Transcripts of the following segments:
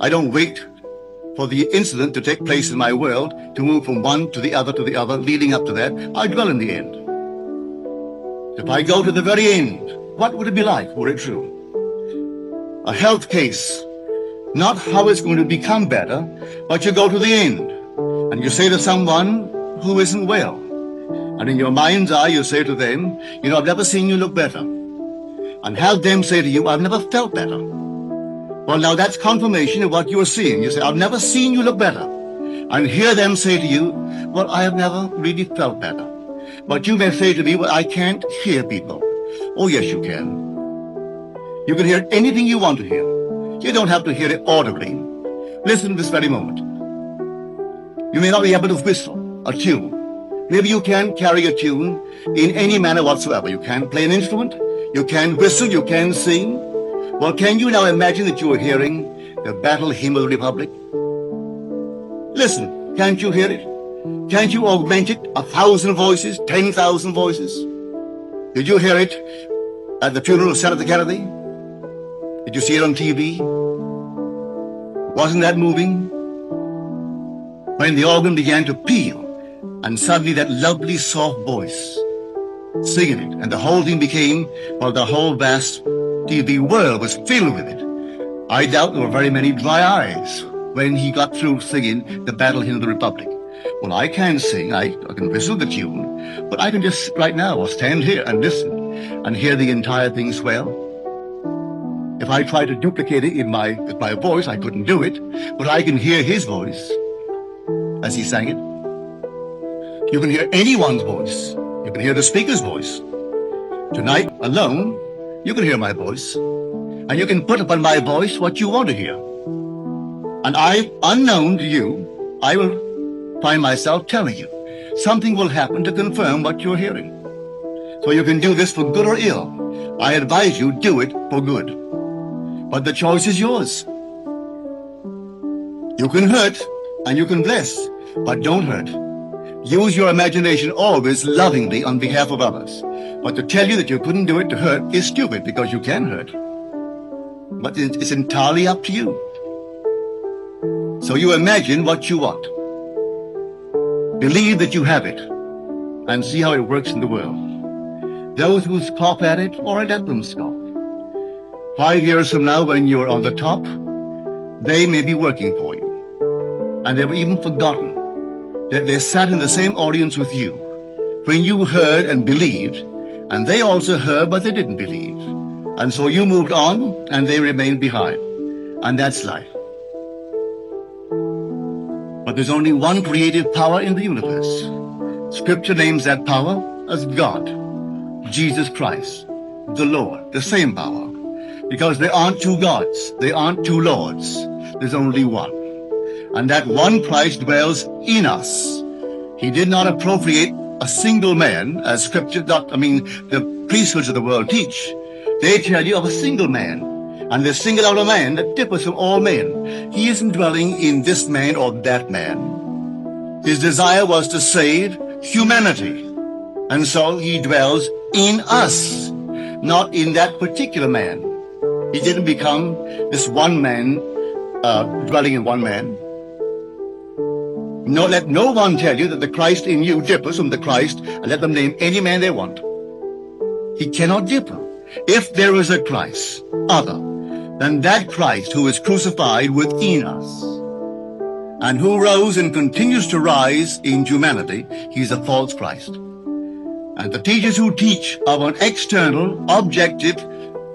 I don't wait for the incident to take place in my world to move from one to the other, leading up to that. I dwell in the end. If I go to the very end, what would it be like were it true? A health case, not how it's going to become better, but you go to the end and you say to someone who isn't well, and in your mind's eye you say to them, you know, I've never seen you look better. And have them say to you, I've never felt better. Well, now that's confirmation of what you're seeing. You say, I've never seen you look better. And hear them say to you, well, I have never really felt better. But you may say to me, well, I can't hear people. Oh, yes, you can. You can hear anything you want to hear. You don't have to hear it audibly. Listen this very moment. You may not be able to whistle a tune. Maybe you can carry a tune in any manner whatsoever. You can play an instrument. You can whistle. You can sing. Well, can you now imagine that you are hearing the battle hymn of the Republic? Listen, can't you hear it? Can't you augment it 1,000 voices, 10,000 voices? Did you hear it at the funeral of Senator Kennedy? Did you see it on TV? Wasn't that moving? When the organ began to peal, and suddenly that lovely soft voice singing it, and the whole thing became, well, the whole vast TV world was filled with it. I doubt there were very many dry eyes when he got through singing the battle hymn of the Republic. Well, I can sing, I can whistle the tune, but I can just right now or stand here and listen and hear the entire thing swell. If I tried to duplicate it with my voice, I couldn't do it, but I can hear his voice as he sang it. You can hear anyone's voice. You can hear the speaker's voice. Tonight alone, you can hear my voice, and you can put upon my voice what you want to hear. And unknown to you, I will find myself telling you. Something will happen to confirm what you're hearing. So you can do this for good or ill. I advise you, do it for good. But the choice is yours. You can hurt and you can bless, but don't hurt. Use your imagination always lovingly on behalf of others. But to tell you that you couldn't do it to hurt is stupid, because you can hurt. But it's entirely up to you. So you imagine what you want. Believe that you have it, and see how it works in the world. Those who scoff at it, or let them scoff. 5 years from now, when you're on the top, they may be working for you. And they've even forgotten that they sat in the same audience with you when you heard and believed, and they also heard, but they didn't believe. And so you moved on, and they remained behind. And that's life. But there's only one creative power in the universe. Scripture names that power as God, Jesus Christ, the Lord, the same power. Because there aren't two gods, there aren't two lords, there's only one. And that one Christ dwells in us. He did not appropriate a single man, as Scripture, the priesthoods of the world teach. They tell you of a single man, and they single out a man that differs from all men. He isn't dwelling in this man or that man. His desire was to save humanity, and so he dwells in us, not in that particular man. He didn't become this one man, dwelling in one man. No, let no one tell you that the Christ in you differs from the Christ, and let them name any man they want. He cannot differ. If there is a Christ other than that Christ who is crucified within us, and who rose and continues to rise in humanity, he's a false Christ. And the teachers who teach of an external, objective,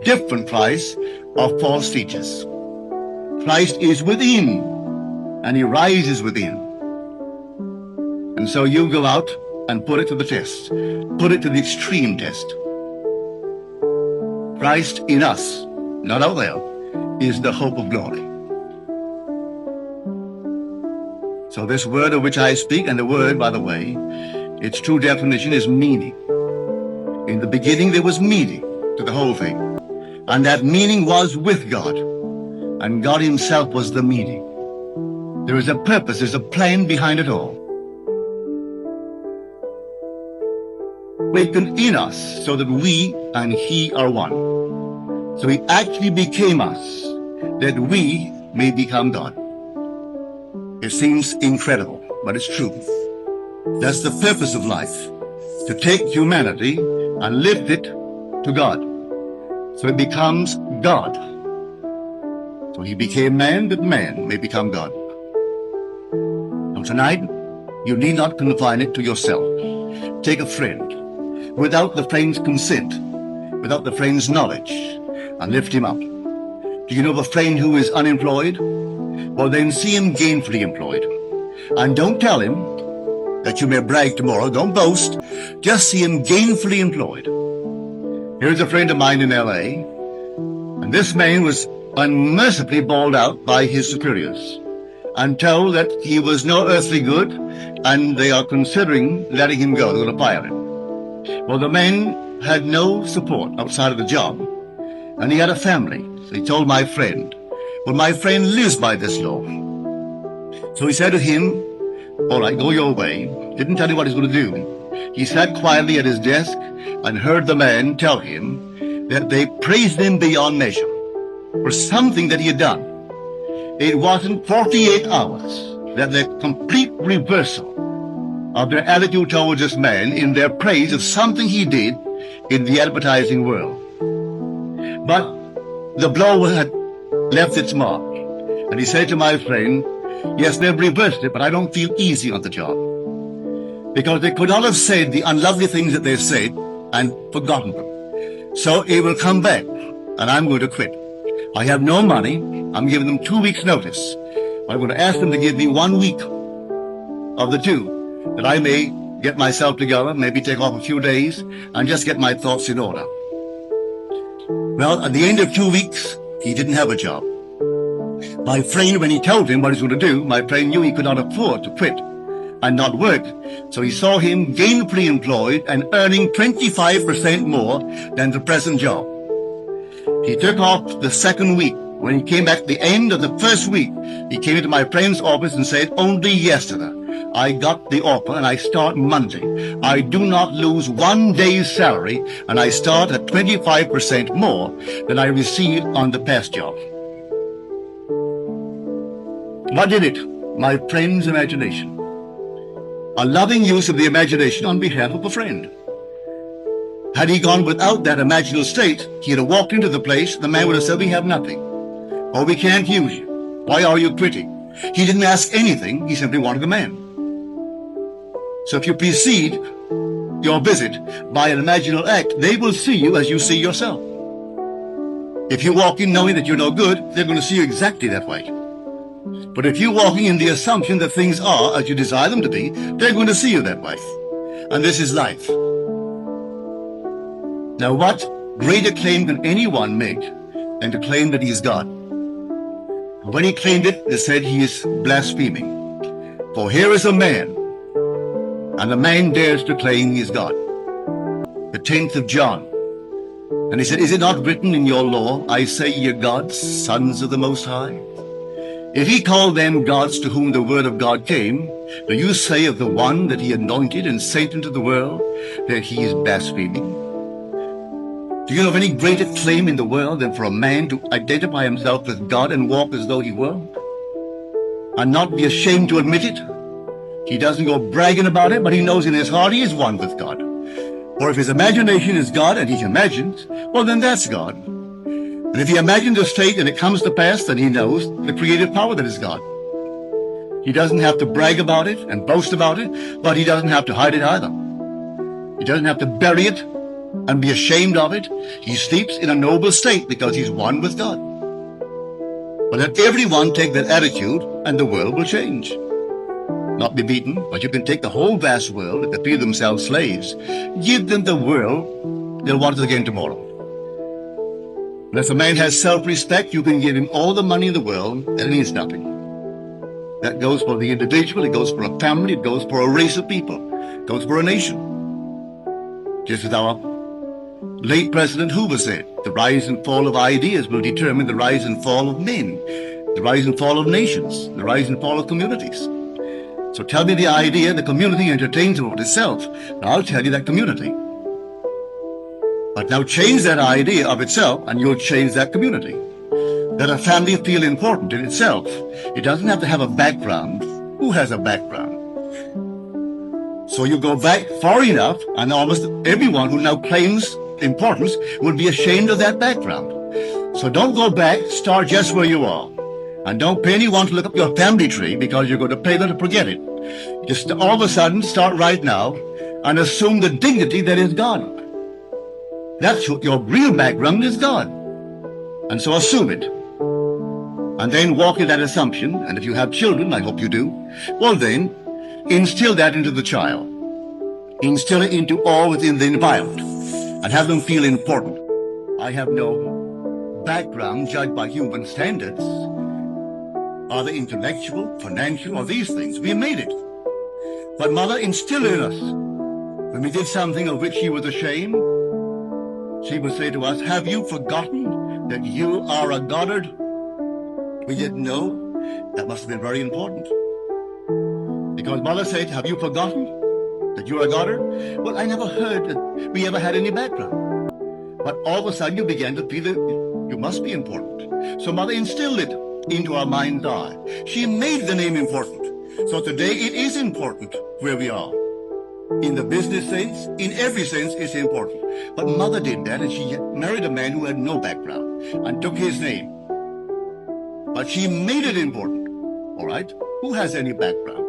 different Christ are false teachers. Christ is within, and he rises within. And so you go out and put it to the test. Put it to the extreme test. Christ in us, not out there, is the hope of glory. So this word of which I speak, and the word, by the way, its true definition is meaning. In the beginning there was meaning to the whole thing. And that meaning was with God. And God himself was the meaning. There is a purpose, there's a plan behind it all. Awakened in us so that we and he are one. So he actually became us, that we may become God. It seems incredible, but it's true. That's the purpose of life, to take humanity and lift it to God. So it becomes God. So he became man that man may become God. Now tonight, you need not confine it to yourself. Take a friend, without the friend's consent, without the friend's knowledge, and lift him up. Do you know of a friend who is unemployed? Well, then see him gainfully employed. And don't tell him that you may brag tomorrow. Don't boast. Just see him gainfully employed. Here's a friend of mine in L.A., and this man was unmercifully bawled out by his superiors and told that he was no earthly good, and they are considering letting him go. They're going to fire him. Well, the man had no support outside of the job, and he had a family. So he told my friend, well, my friend lives by this law. So he said to him, all right, go your way. Didn't tell him what he's going to do. He sat quietly at his desk and heard the man tell him that they praised him beyond measure for something that he had done. It wasn't 48 hours that the complete reversal of their attitude towards this man in their praise of something he did in the advertising world. But the blow had left its mark. And he said to my friend, yes, they've reversed it, but I don't feel easy on the job. Because they could not have said the unlovely things that they said and forgotten them. So it will come back, and I'm going to quit. I have no money. I'm giving them 2 weeks' notice. I'm going to ask them to give me 1 week of the 2, that I may get myself together, maybe take off a few days, and just get my thoughts in order. Well, at the end of 2 weeks, he didn't have a job. My friend, when he told him what he was going to do, my friend knew he could not afford to quit and not work. So he saw him gainfully employed and earning 25% more than the present job. He took off the second week. When he came back at the end of the first week, he came into my friend's office and said, only yesterday I got the offer and I start Monday. I do not lose 1 day's salary and I start at 25% more than I received on the past job. What did it? My friend's imagination. A loving use of the imagination on behalf of a friend. Had he gone without that imaginal state, he'd have walked into the place, the man would have said, we have nothing. Or we can't use you. Why are you quitting? He didn't ask anything, he simply wanted the man. So if you precede your visit by an imaginal act, they will see you as you see yourself. If you walk in knowing that you're no good, they're going to see you exactly that way. But if you're walking in the assumption that things are as you desire them to be, they're going to see you that way. And this is life. Now, what greater claim can anyone make than to claim that he is God? When he claimed it, they said he is blaspheming. For here is a man, and the man dares to claim he is God. The 10th of John. And he said, is it not written in your law, I say ye are gods, sons of the Most High? If he called them gods to whom the word of God came, do you say of the one that he anointed and sent into the world that he is blaspheming? Do you know of any greater claim in the world than for a man to identify himself with God and walk as though he were? And not be ashamed to admit it? He doesn't go bragging about it, but he knows in his heart he is one with God. For if his imagination is God and he imagines, well then that's God. And if he imagines a state and it comes to pass, then he knows the creative power that is God. He doesn't have to brag about it and boast about it, but he doesn't have to hide it either. He doesn't have to bury it and be ashamed of it. He sleeps in a noble state because he's one with God. But let everyone take that attitude and the world will change. Not be beaten, but you can take the whole vast world, if they feel themselves slaves, give them the world, they'll want it again tomorrow. Unless a man has self-respect, you can give him all the money in the world, and it means nothing. That goes for the individual, it goes for a family, it goes for a race of people, it goes for a nation. Just as our late President Hoover said, the rise and fall of ideas will determine the rise and fall of men, the rise and fall of nations, the rise and fall of communities. So tell me the idea the community entertains about itself, and I'll tell you that community. But now change that idea of itself, and you'll change that community. that a family feel important in itself. It doesn't have to have a background. Who has a background? So you go back far enough, and almost everyone who now claims importance would be ashamed of that background. So don't go back, start just where you are. And don't pay anyone to look up your family tree, because you're going to pay them to forget it. Just all of a sudden, start right now and assume the dignity that is God. That's what your real background is, God. And so assume it. And then walk in that assumption. And if you have children, I hope you do, well then, instill that into the child. Instill it into all within the environment and have them feel important. I have no background judged by human standards, either intellectual, financial, or these things. We made it. But Mother instilled in us. When we did something of which she was ashamed, she would say to us, have you forgotten that you are a Goddard? We didn't know. That must have been very important. Because Mother said, have you forgotten that you're a Goddard? Well, I never heard that we ever had any background. But all of a sudden you began to feel that you must be important. So Mother instilled it into our mind's eye. She made the name important. So today it is important where we are. In the business sense, in every sense, it's important. But Mother did that, and she married a man who had no background and took his name. But she made it important. All right? Who has any background?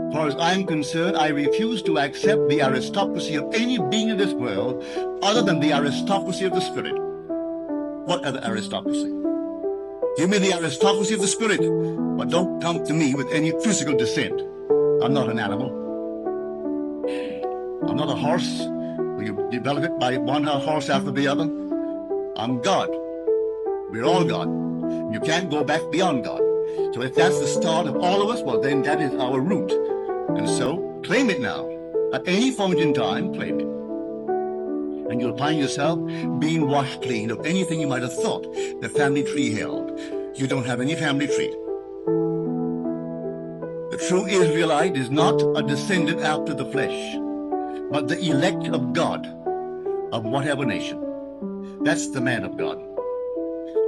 As far as I'm concerned, I refuse to accept the aristocracy of any being in this world other than the aristocracy of the Spirit. What other aristocracy? Give me the aristocracy of the Spirit, but don't come to me with any physical descent. I'm not an animal. I'm not a horse where you develop it by one horse after the other. I'm God. We're all God. You can't go back beyond God. So if that's the start of all of us, well, then that is our root. And so claim it now. At any point in time, claim it. And you'll find yourself being washed clean of anything you might have thought the family tree held. You don't have any family tree. The true Israelite is not a descendant after the flesh, but the elect of God, of whatever nation. That's the man of God.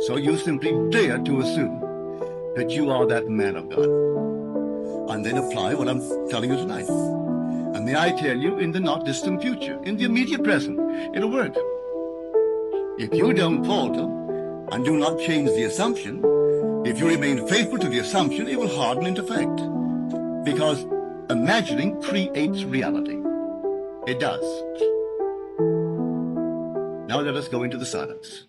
So you simply dare to assume that you are that man of God. And then apply what I'm telling you tonight. And may I tell you, in the not distant future, in the immediate present, it'll work. If you don't falter and do not change the assumption, if you remain faithful to the assumption, it will harden into fact. Because imagining creates reality. It does. Now let us go into the silence.